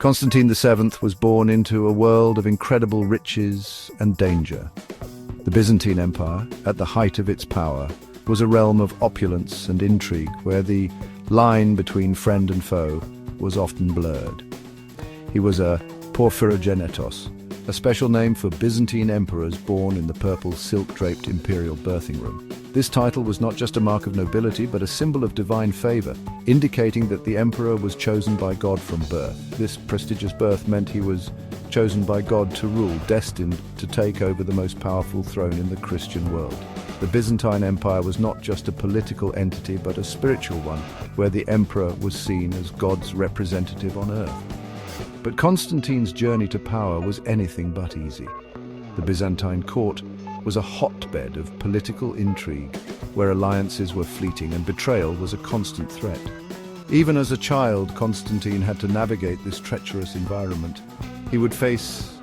Constantine VII was born into a world of incredible riches and danger. The Byzantine Empire, at the height of its power, was a realm of opulence and intrigue where the line between friend and foe was often blurred. He was a Porphyrogenitus, a special name for Byzantine emperors born in the purple silk-draped imperial birthing room. This title was not just a mark of nobility, but a symbol of divine favor, indicating that the emperor was chosen by God from birth. This prestigious birth meant he was chosen by God to rule, destined to take over the most powerful throne in the Christian world. The Byzantine Empire was not just a political entity, but a spiritual one, where the emperor was seen as God's representative on earth. But Constantine's journey to power was anything but easy. The Byzantine court was a hotbed of political intrigue, where alliances were fleeting and betrayal was a constant threat. Even as a child, Constantine had to navigate this treacherous environment. He would face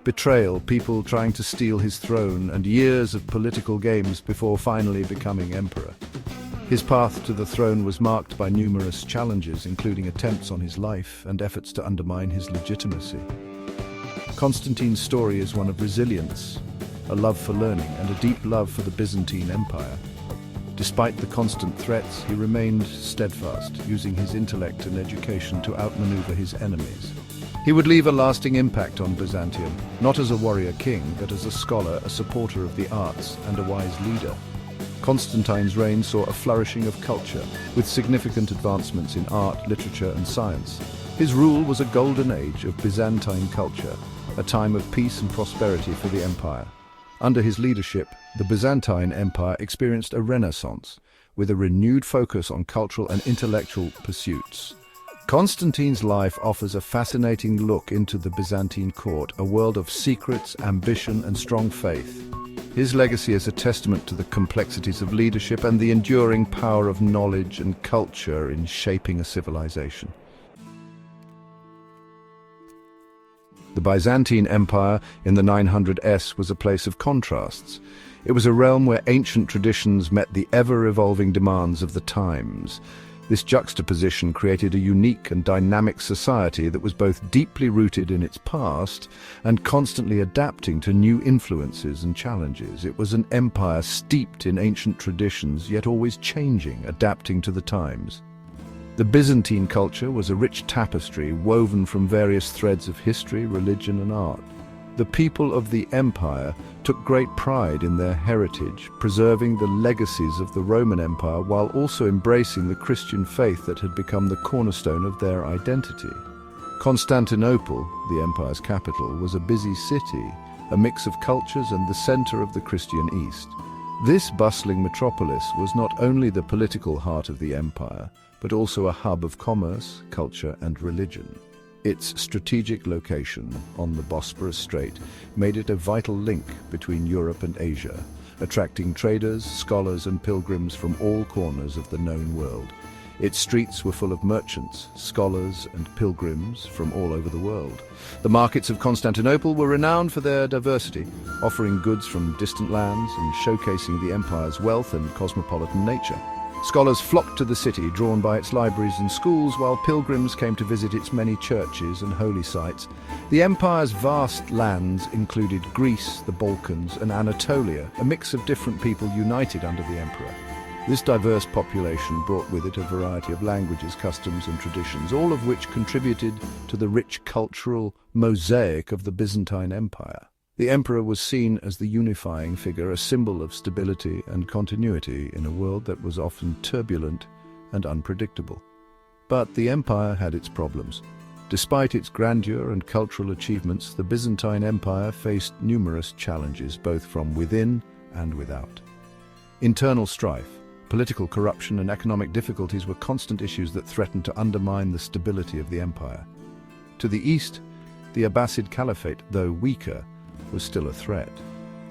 betrayal, people trying to steal his throne, and years of political games before finally becoming emperor. His path to the throne was marked by numerous challenges, including attempts on his life and efforts to undermine his legitimacy. Constantine's story is one of resilience, a love for learning, and a deep love for the Byzantine Empire. Despite the constant threats, he remained steadfast, using his intellect and education to outmaneuver his enemies. He would leave a lasting impact on Byzantium, not as a warrior king, but as a scholar, a supporter of the arts, and a wise leader. Constantine's reign saw a flourishing of culture, with significant advancements in art, literature, and science. His rule was a golden age of Byzantine culture, a time of peace and prosperity for the empire. Under his leadership, the Byzantine Empire experienced a renaissance, with a renewed focus on cultural and intellectual pursuits. Constantine's life offers a fascinating look into the Byzantine court, a world of secrets, ambition, and strong faith. His legacy is a testament to the complexities of leadership and the enduring power of knowledge and culture in shaping a civilization. The Byzantine Empire in the 900s was a place of contrasts. It was a realm where ancient traditions met the ever-evolving demands of the times. This juxtaposition created a unique and dynamic society that was both deeply rooted in its past and constantly adapting to new influences and challenges. It was an empire steeped in ancient traditions, yet always changing, adapting to the times. The Byzantine culture was a rich tapestry woven from various threads of history, religion, and art. The people of the empire took great pride in their heritage, preserving the legacies of the Roman Empire while also embracing the Christian faith that had become the cornerstone of their identity. Constantinople, the empire's capital, was a busy city, a mix of cultures and the center of the Christian East. This bustling metropolis was not only the political heart of the empire, but also a hub of commerce, culture, and religion. Its strategic location on the Bosporus Strait made it a vital link between Europe and Asia, attracting traders, scholars, and pilgrims from all corners of the known world. Its streets were full of merchants, scholars, and pilgrims from all over the world. The markets of Constantinople were renowned for their diversity, offering goods from distant lands and showcasing the empire's wealth and cosmopolitan nature. Scholars flocked to the city, drawn by its libraries and schools, while pilgrims came to visit its many churches and holy sites. The empire's vast lands included Greece, the Balkans, and Anatolia, a mix of different people united under the emperor. This diverse population brought with it a variety of languages, customs, and traditions, all of which contributed to the rich cultural mosaic of the Byzantine Empire. The emperor was seen as the unifying figure, a symbol of stability and continuity in a world that was often turbulent and unpredictable. But the empire had its problems. Despite its grandeur and cultural achievements, the Byzantine Empire faced numerous challenges, both from within and without. Internal strife, political corruption, and economic difficulties were constant issues that threatened to undermine the stability of the empire. To the east, the Abbasid Caliphate, though weaker, was still a threat.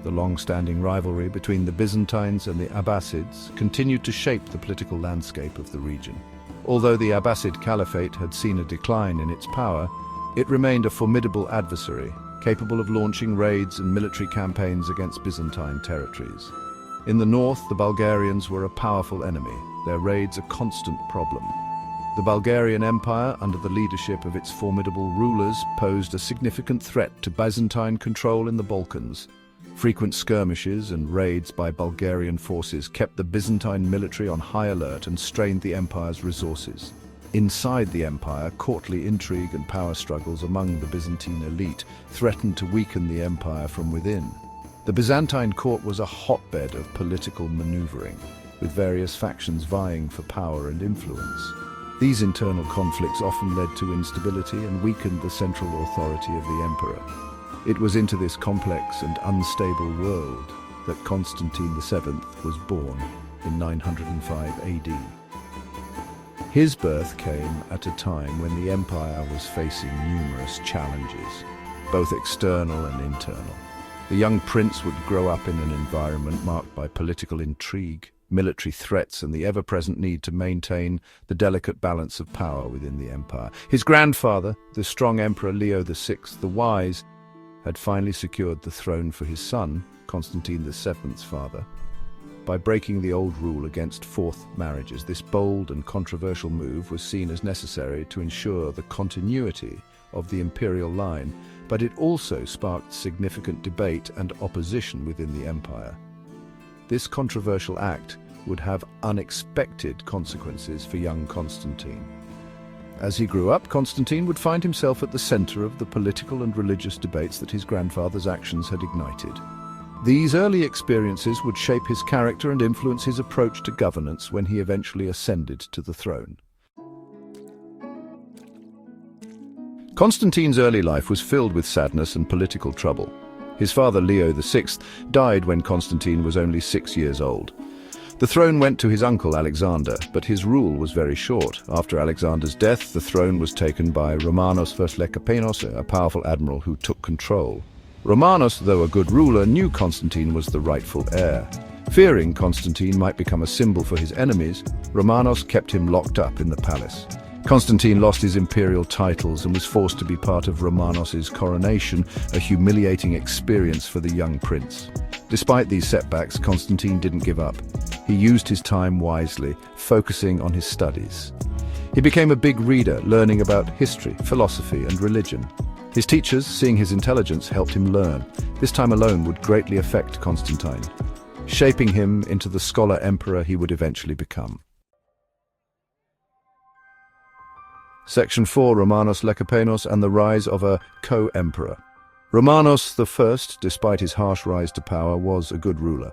The long-standing rivalry between the Byzantines and the Abbasids continued to shape the political landscape of the region. Although the Abbasid Caliphate had seen a decline in its power, it remained a formidable adversary, capable of launching raids and military campaigns against Byzantine territories. In the north, the Bulgarians were a powerful enemy, their raids a constant problem. The Bulgarian Empire, under the leadership of its formidable rulers, posed a significant threat to Byzantine control in the Balkans. Frequent skirmishes and raids by Bulgarian forces kept the Byzantine military on high alert and strained the empire's resources. Inside the empire, courtly intrigue and power struggles among the Byzantine elite threatened to weaken the empire from within. The Byzantine court was a hotbed of political maneuvering, with various factions vying for power and influence. These internal conflicts often led to instability and weakened the central authority of the emperor. It was into this complex and unstable world that Constantine VII was born in 905 AD. His birth came at a time when the empire was facing numerous challenges, both external and internal. The young prince would grow up in an environment marked by political intrigue, military threats, and the ever-present need to maintain the delicate balance of power within the empire. His grandfather, the strong Emperor Leo VI the Wise, had finally secured the throne for his son, Constantine VII's father, by breaking the old rule against fourth marriages. This bold and controversial move was seen as necessary to ensure the continuity of the imperial line, but it also sparked significant debate and opposition within the empire. This controversial act would have unexpected consequences for young Constantine. As he grew up, Constantine would find himself at the center of the political and religious debates that his grandfather's actions had ignited. These early experiences would shape his character and influence his approach to governance when he eventually ascended to the throne. Constantine's early life was filled with sadness and political trouble. His father, Leo VI, died when Constantine was only 6 years old. The throne went to his uncle Alexander, but his rule was very short. After Alexander's death, the throne was taken by Romanos I Lekapenos, a powerful admiral who took control. Romanos, though a good ruler, knew Constantine was the rightful heir. Fearing Constantine might become a symbol for his enemies, Romanos kept him locked up in the palace. Constantine lost his imperial titles and was forced to be part of Romanos's coronation, a humiliating experience for the young prince. Despite these setbacks, Constantine didn't give up. He used his time wisely, focusing on his studies. He became a big reader, learning about history, philosophy, and religion. His teachers, seeing his intelligence, helped him learn. This time alone would greatly affect Constantine, shaping him into the scholar emperor he would eventually become. Section 4. Romanos Lekapenos and the rise of a co-emperor. Romanos I, despite his harsh rise to power, was a good ruler.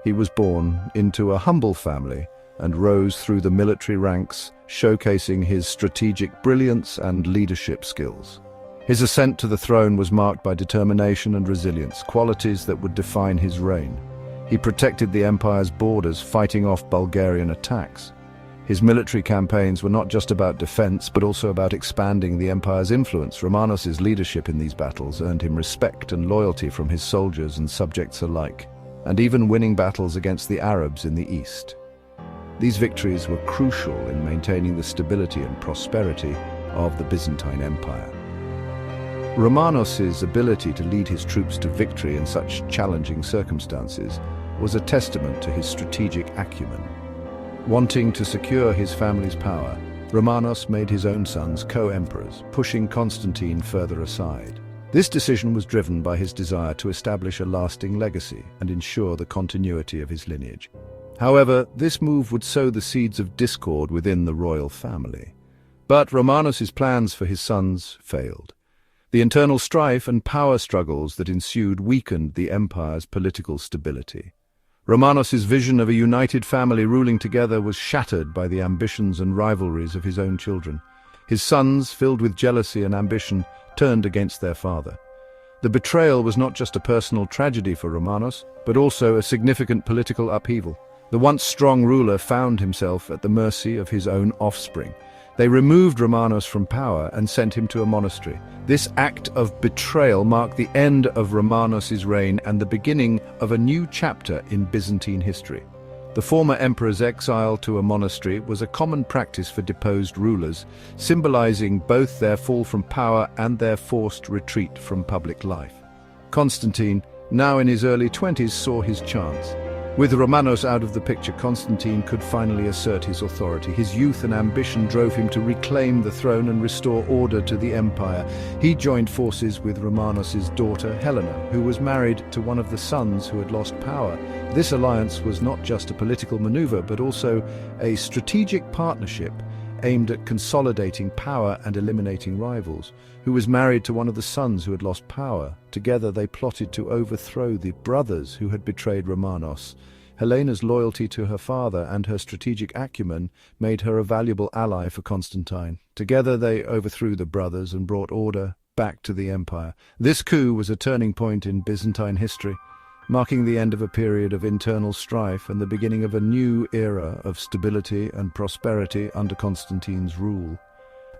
He was born into a humble family and rose through the military ranks, showcasing his strategic brilliance and leadership skills. His ascent to the throne was marked by determination and resilience, qualities that would define his reign. He protected the empire's borders, fighting off Bulgarian attacks. His military campaigns were not just about defense, but also about expanding the empire's influence. Romanos's leadership in these battles earned him respect and loyalty from his soldiers and subjects alike, and even winning battles against the Arabs in the east. These victories were crucial in maintaining the stability and prosperity of the Byzantine Empire. Romanos's ability to lead his troops to victory in such challenging circumstances was a testament to his strategic acumen. Wanting to secure his family's power, Romanos made his own sons co-emperors, pushing Constantine further aside. This decision was driven by his desire to establish a lasting legacy and ensure the continuity of his lineage. However, this move would sow the seeds of discord within the royal family. But Romanos's plans for his sons failed. The internal strife and power struggles that ensued weakened the empire's political stability. Romanos's vision of a united family ruling together was shattered by the ambitions and rivalries of his own children. His sons, filled with jealousy and ambition, turned against their father. The betrayal was not just a personal tragedy for Romanos, but also a significant political upheaval. The once strong ruler found himself at the mercy of his own offspring. They removed Romanos from power and sent him to a monastery. This act of betrayal marked the end of Romanos's reign and the beginning of a new chapter in Byzantine history. The former emperor's exile to a monastery was a common practice for deposed rulers, symbolizing both their fall from power and their forced retreat from public life. Constantine, now in his early 20s, saw his chance. With Romanos out of the picture, Constantine could finally assert his authority. His youth and ambition drove him to reclaim the throne and restore order to the empire. He joined forces with Romanos's daughter Helena, who was married to one of the sons who had lost power. This alliance was not just a political maneuver, but also a strategic partnership aimed at consolidating power and eliminating rivals. Who was married to one of the sons who had lost power. Together they plotted to overthrow the brothers who had betrayed Romanos. Helena's loyalty to her father and her strategic acumen made her a valuable ally for Constantine. Together they overthrew the brothers and brought order back to the empire. This coup was a turning point in Byzantine history, marking the end of a period of internal strife and the beginning of a new era of stability and prosperity under Constantine's rule,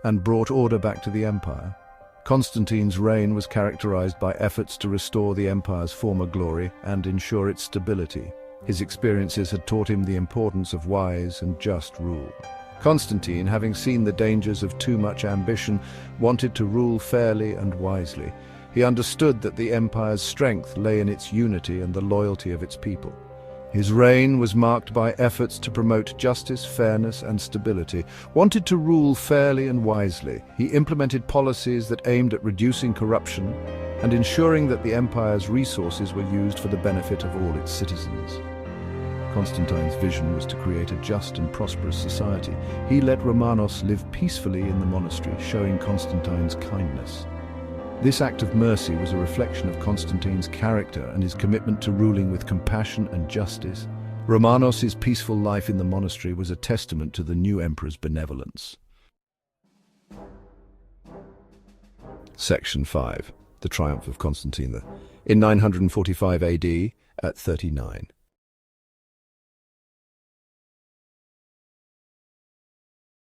and brought order back to the empire. Constantine's reign was characterized by efforts to restore the empire's former glory and ensure its stability. His experiences had taught him the importance of wise and just rule. Constantine, having seen the dangers of too much ambition, wanted to rule fairly and wisely. He understood that the empire's strength lay in its unity and the loyalty of its people. His reign was marked by efforts to promote justice, fairness, and stability. Wanted to rule fairly and wisely, he implemented policies that aimed at reducing corruption and ensuring that the empire's resources were used for the benefit of all its citizens. Constantine's vision was to create a just and prosperous society. He let Romanos live peacefully in the monastery, showing Constantine's kindness. This act of mercy was a reflection of Constantine's character and his commitment to ruling with compassion and justice. Romanos's peaceful life in the monastery was a testament to the new emperor's benevolence. Section 5. The Triumph of Constantine in 945 AD at 39.